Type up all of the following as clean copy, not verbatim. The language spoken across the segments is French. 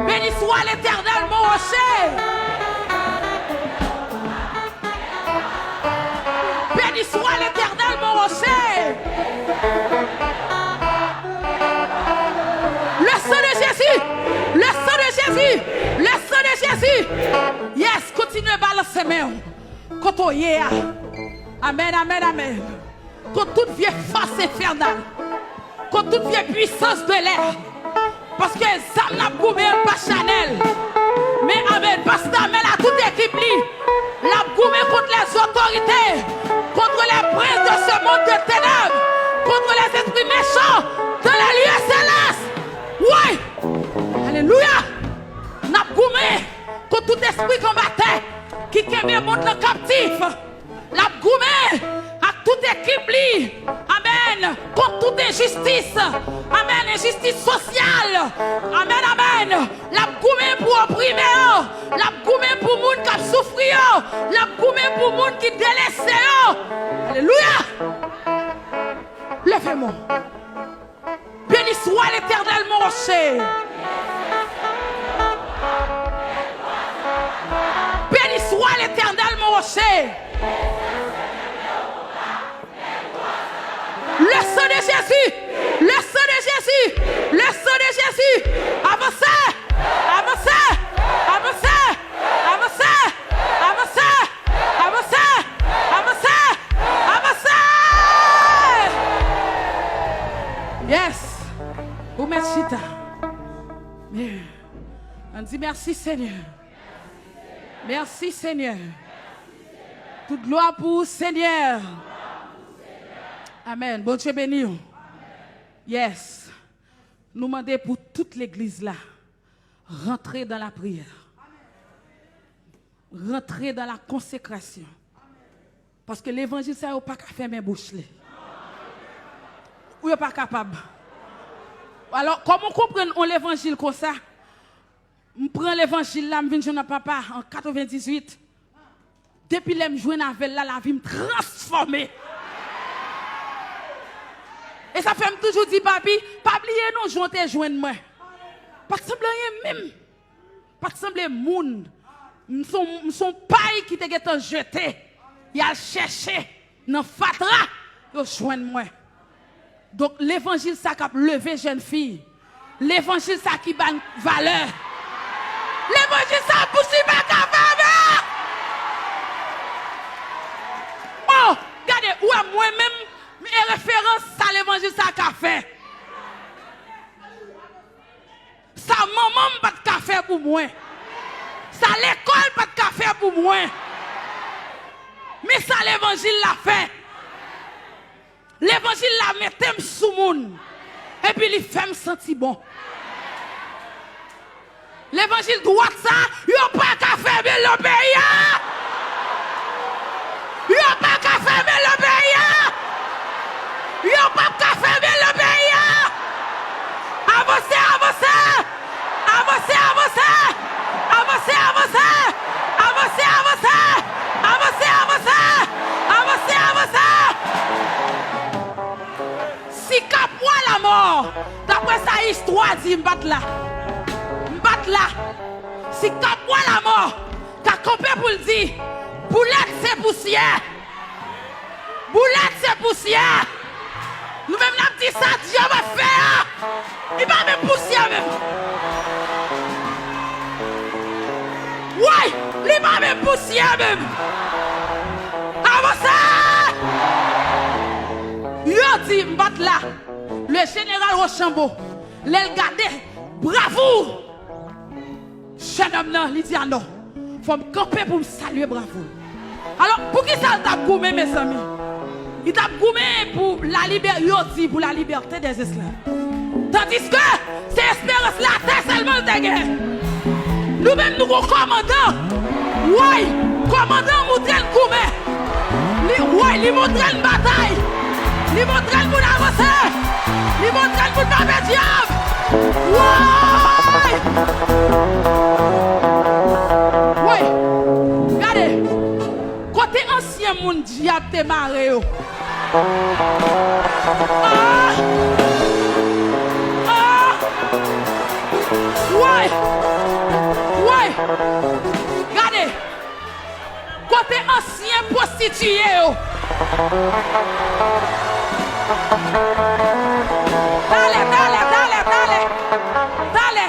Béni soit l'Éternel, mon rocher. Béni soit l'Éternel, mon rocher. Le sang de Jésus. Le sang de Jésus. Le sang de Jésus. Yes, continue à balancer main. Quand on y est. Amen, amen, amen. Quand toute vieille force infernale. Quand toute vieille puissance de l'air. Parce que ça n'a pas Chanel. Mais amen, parce que amen à toute équipe la goumé contre les autorités, contre les princes de ce monde de ténèbres, contre les esprits méchants de la lieu céleste. Oui. Alléluia. N'a goumé contre tout esprit combattant qui aime le monde captif. La goumé à toute équipe amen, contre toute injustice, amen, injustice sociale, amen, amen, la goumé pour opprimer, la goumé pour moun qui souffrir, la goumé pour moun qui délaissé. Alléluia. Levez-moi. Béni soit l'Éternel, mon rocher. Béni soit l'Éternel, mon rocher. Le sang de Jésus, le sang de Jésus, le sang de Jésus. Avancez, avancez, avancez, avancez, avancez, avancez, avancez, avancez. Yes, vous mettez chita. On dit merci Seigneur. Merci Seigneur. Toute gloire pour Seigneur. Amen. Bon Dieu béni. Yes. Nous demandons pour toute l'église là, rentrer dans la prière. Rentrer dans la consécration. Parce que l'évangile, ça n'est pas qu'à faire mes bouches. Ou n'est pas capable. Alors, comment comprendre l'évangile comme ça? Je prends l'évangile là, je viens de papa en 98. Depuis que je joue avec la vie me transformée. Et ça fait toujours dire, papi, pas oublier non, je joindre moi. Pas que semble même. Pas que semble moun. Son paille qui te get jeté. Il a cherché dans fatra, yo joindre moi. Donc l'évangile ça qui a levé jeune fille. L'évangile ça qui ban valeur. L'évangile ça poursuit pas capable. Oh, regardez où est moi-même. Et référence à l'évangile, ça qu'a fait. Ça maman pas de café pour moi. Ça l'école pas de café pour moi. Mais ça l'évangile l'a fait. L'évangile l'a metté sous moun. Et puis il fait me sentir bon. L'évangile droit ça, yo pas café mais le pays. Yo pas café mais le pays. mort. D'après sa histoire, dit m'bat là. M'bat là. Si cap moi la mort, t'as campé pour le dire. Boulette c'est poussière. Boulette c'est poussière. Nous-mêmes n'a dit ça, Dieu va faire. Il va même poussière même. Ouais, il va même poussière même. Avancez. Yo dit m'bat là. Le général Rochambeau, l'el gardé, bravo. Jeune homme là, il dit ah non. Faut me camper pour me saluer bravo. Alors, pour qui ça t'a goumé mes amis? Il t'a goumé pour la liberté, pour la liberté des esclaves. Tandis que c'est espérance la terre seulement de guerre. Nous-mêmes, nous avons commandant. Oui, commandant Moudrel Goumé. Oui, il montre une bataille. Il montre pour avancer. Il montre pour taper diable. Oui. Oui. Regardez. Côté ancien monde diable te maré. Ouais. Ouais. Regardez. Côté ancien prostitué. Dale.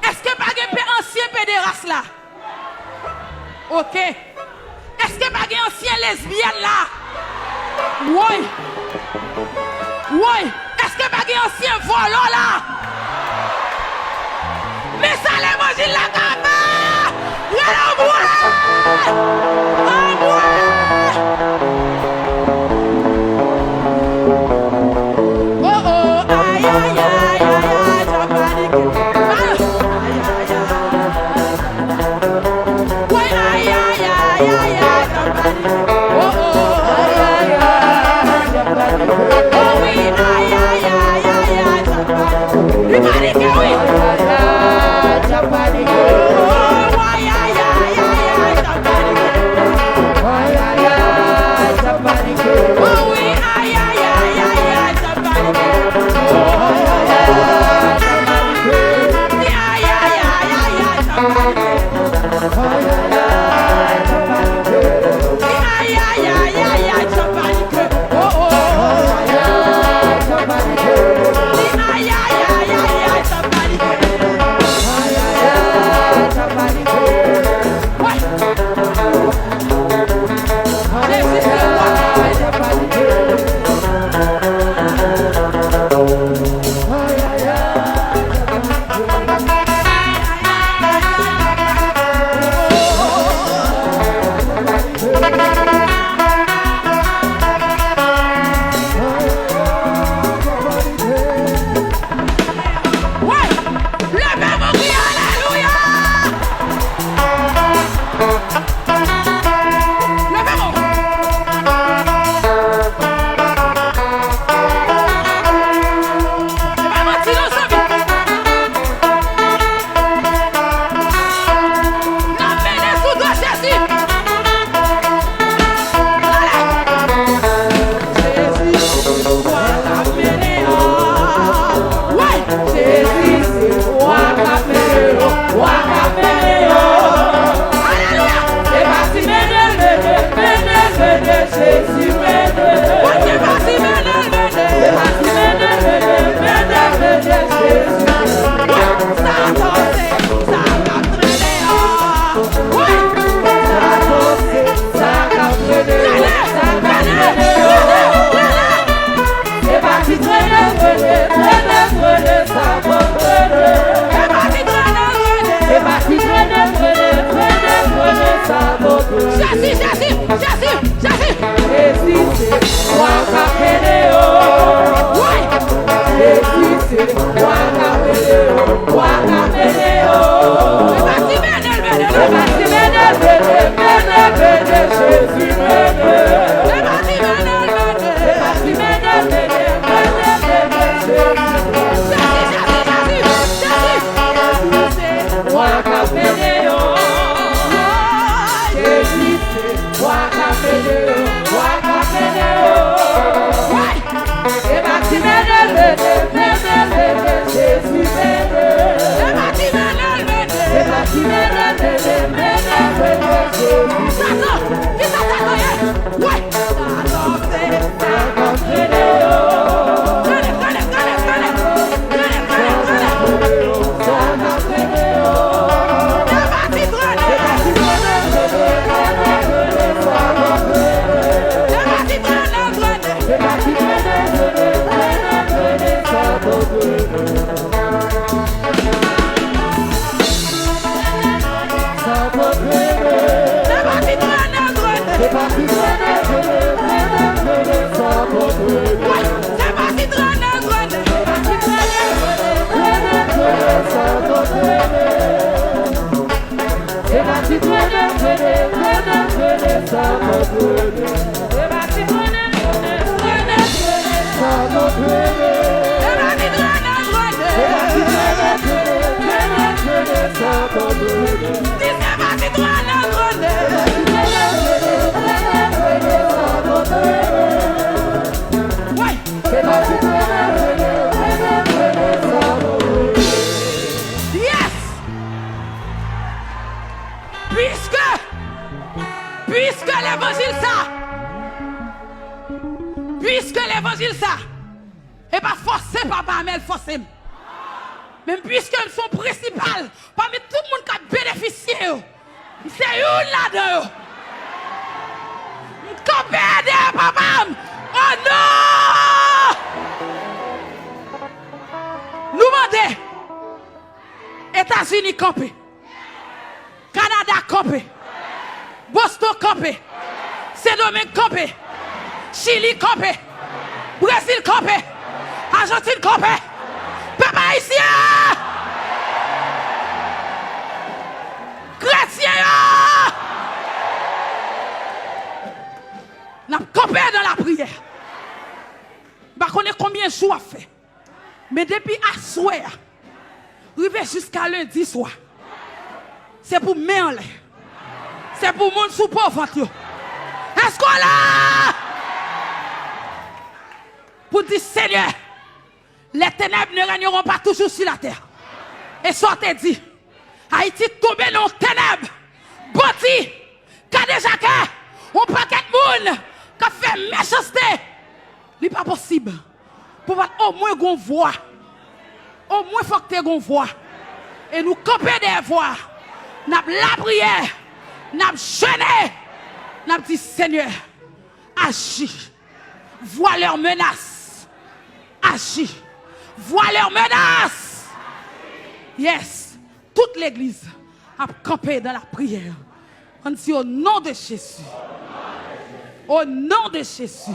Est-ce que pas un ancien pédéraste là? Ok. Est-ce que pas un ancien lesbienne là? Oui. Oui. Est-ce que pas un ancien volant là? Mais ça les mange la gamme! Puisque l'évangile ça, et pas forcé par Bamel, forcé. Même puisque son principal, parmi tout le monde qui a bénéficié, c'est une là-dedans. Campé de papa. Oh non! Nous demandons États-Unis campé, Canada campé, Boston campé, Saint-Domingue campé, Chili campé, Brésil campé, Argentine campé, papa haïtien, chrétien, n'a campé dans la prière. Je ne sais pas combien de jours a fait. Mais depuis à soir, arrivé jusqu'à lundi soir, c'est pour mettre en l'air. C'est pour mon sous pauvre. Est-ce qu'on là? Pour dire Seigneur, les ténèbres ne régneront pas toujours sur la terre. Et ça te dit, Haïti tombe dans les ténèbres. Boti, qui déjà on paquet de monde qui fait méchanceté. Ce n'est pas possible. Pour au moins qu'on voit. Au moins il faut que tu aies une voix. Et nous camper des voix. Nous avons la prière. Nous avons jeûné. Nous avons dit Seigneur, agis. Vois leurs menaces. Agis. Vois leurs menaces. Yes. Toute l'église a campé dans la prière. On dit au nom de Jésus. Au nom de Jésus.